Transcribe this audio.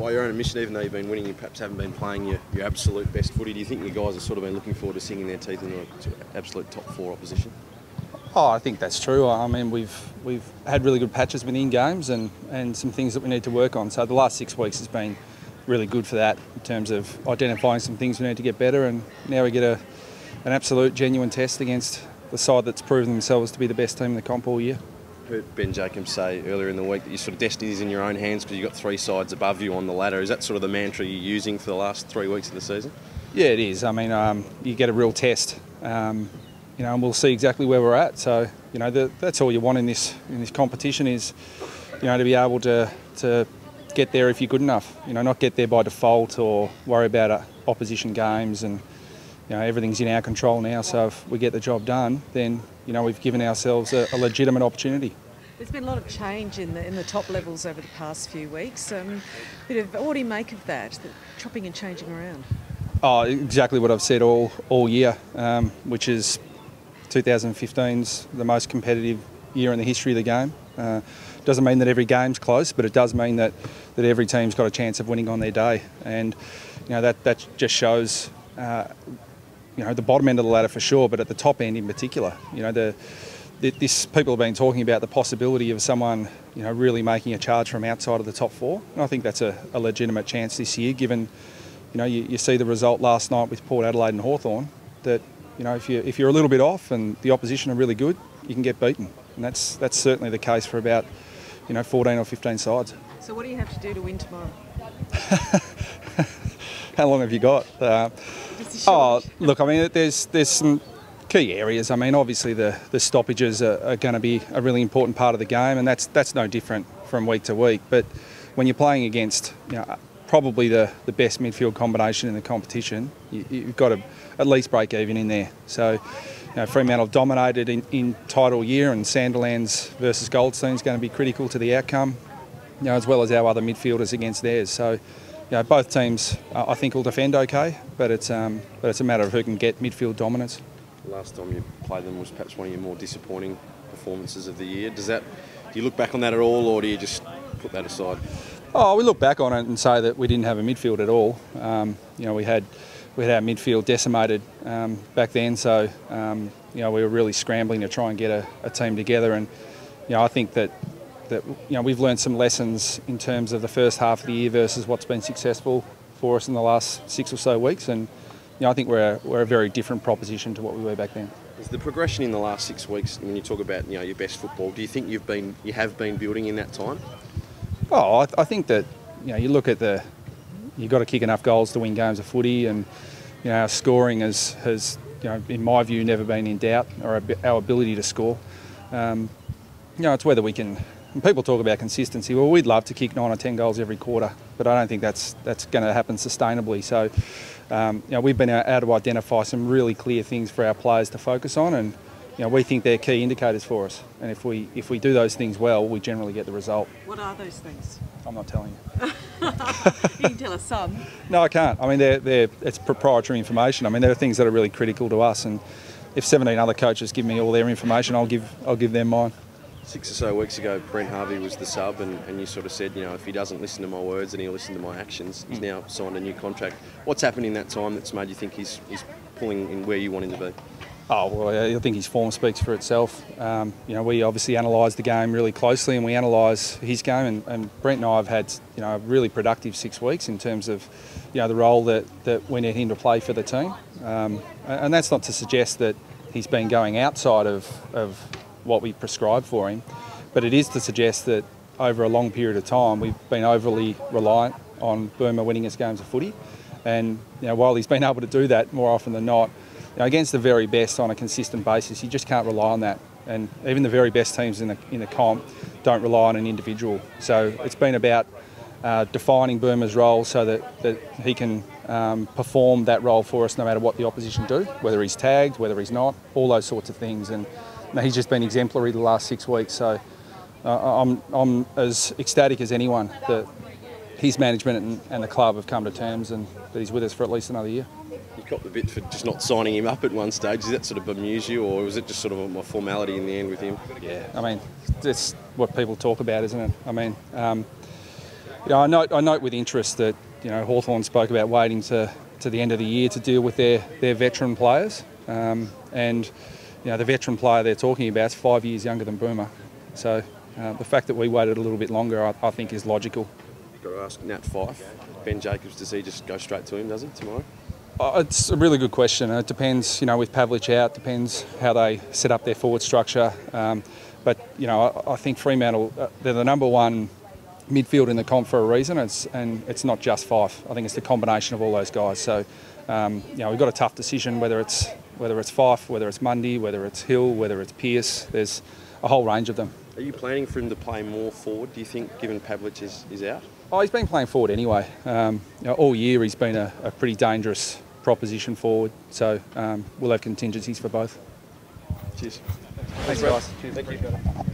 By your own admission, even though you've been winning, you perhaps haven't been playing your absolute best footy. Do you think you guys have sort of been looking forward to sinking their teeth in the absolute top 4 opposition? Oh, I think that's true. I mean, we've had really good patches within games and some things that we need to work on. So the last 6 weeks has been really good for that in terms of identifying some things we need to get better, and now we get an absolute genuine test against the side that's proven themselves to be the best team in the comp all year. I heard Ben Jacobs say earlier in the week that your sort of destiny is in your own hands because you've got 3 sides above you on the ladder. Is that sort of the mantra you're using for the last 3 weeks of the season? Yeah, it is. I mean, you get a real test, and we'll see exactly where we're at. So, that's all you want in this competition is, to be able to get there if you're good enough. Not get there by default or worry about opposition games, and everything's in our control now. So if we get the job done, then we've given ourselves a legitimate opportunity. There's been a lot of change in the top levels over the past few weeks. What do you make of that, the chopping and changing around? Oh, exactly what I've said all year, which is 2015's the most competitive year in the history of the game. Doesn't mean that every game's close, but it does mean that every team's got a chance of winning on their day, and that just shows the bottom end of the ladder for sure, but at the top end in particular. People have been talking about the possibility of someone really making a charge from outside of the top 4, and I think that's a legitimate chance this year, given you see the result last night with Port Adelaide and Hawthorn, that if you're a little bit off and the opposition are really good, you can get beaten, and that's certainly the case for about 14 or 15 sides. So what do you have to do to win tomorrow? How long have you got? Look, I mean, there's some key areas. I mean, obviously the stoppages are going to be a really important part of the game, and that's no different from week to week. But when you're playing against probably the best midfield combination in the competition, you've got to at least break even in there. So Fremantle dominated in title year, and Sandilands versus Goldstein is going to be critical to the outcome, as well as our other midfielders against theirs. So both teams I think will defend okay, but it's a matter of who can get midfield dominance. Last time you played them was perhaps one of your more disappointing performances of the year. Do you look back on that at all, or do you just put that aside? Oh, we look back on it and say that we didn't have a midfield at all. We had our midfield decimated back then, so we were really scrambling to try and get a team together, and I think that we've learned some lessons in terms of the first half of the year versus what's been successful for us in the last 6 or so weeks, and I think we're a very different proposition to what we were back then. Is the progression in the last 6 weeks, when you talk about your best football, do you think you have been building in that time? Oh, I think that you look at you've got to kick enough goals to win games of footy, and our scoring has in my view never been in doubt, or our ability to score. It's whether we can. And people talk about consistency. Well, we'd love to kick 9 or 10 goals every quarter, but I don't think that's going to happen sustainably. So, we've been able to identify some really clear things for our players to focus on, and we think they're key indicators for us. And if we do those things well, we generally get the result. What are those things? I'm not telling you. You can tell us some. No, I can't. I mean, it's proprietary information. I mean, there are things that are really critical to us, and if 17 other coaches give me all their information, I'll give them mine. 6 or so weeks ago, Brent Harvey was the sub, and you sort of said, if he doesn't listen to my words, then he'll listen to my actions. He's now signed a new contract. What's happened in that time that's made you think he's pulling in where you want him to be? Oh, well, I think his form speaks for itself. We obviously analyse the game really closely, and we analyse his game, and Brent and I have had a really productive 6 weeks in terms of the role that we need him to play for the team. And that's not to suggest that he's been going outside of what we prescribe for him, but it is to suggest that over a long period of time we've been overly reliant on Burma winning us games of footy, and while he's been able to do that more often than not, against the very best on a consistent basis, you just can't rely on that, and even the very best teams in the comp don't rely on an individual. So it's been about defining Burma's role so that he can perform that role for us no matter what the opposition do, whether he's tagged, whether he's not, all those sorts of things. And he's just been exemplary the last 6 weeks, so I'm as ecstatic as anyone that his management and the club have come to terms, and that he's with us for at least another year. You copped the bit for just not signing him up at one stage. Does that sort of bemuse you, or was it just sort of a formality in the end with him? Yeah, I mean, that's what people talk about, isn't it? I mean, Yeah, I note with interest that Hawthorn spoke about waiting to the end of the year to deal with their veteran players, and the veteran player they're talking about is 5 years younger than Boomer. So the fact that we waited a little bit longer, I think, is logical. You've got to ask Nat Fyfe, Ben Jacobs, does he just go straight to him, does he, tomorrow? It's a really good question. It depends, with Pavlich out, depends how they set up their forward structure. But I think Fremantle, they're the number one midfield in the comp for a reason, and it's not just Fyfe. I think it's the combination of all those guys. So, we've got a tough decision whether it's Fyfe, whether it's Mundy, whether it's Hill, whether it's Pearce. There's a whole range of them. Are you planning for him to play more forward, do you think, given Pavlich is out? Oh, he's been playing forward anyway. All year he's been a pretty dangerous proposition forward. So we'll have contingencies for both. Cheers. Thanks, guys. Cheers. Thank you.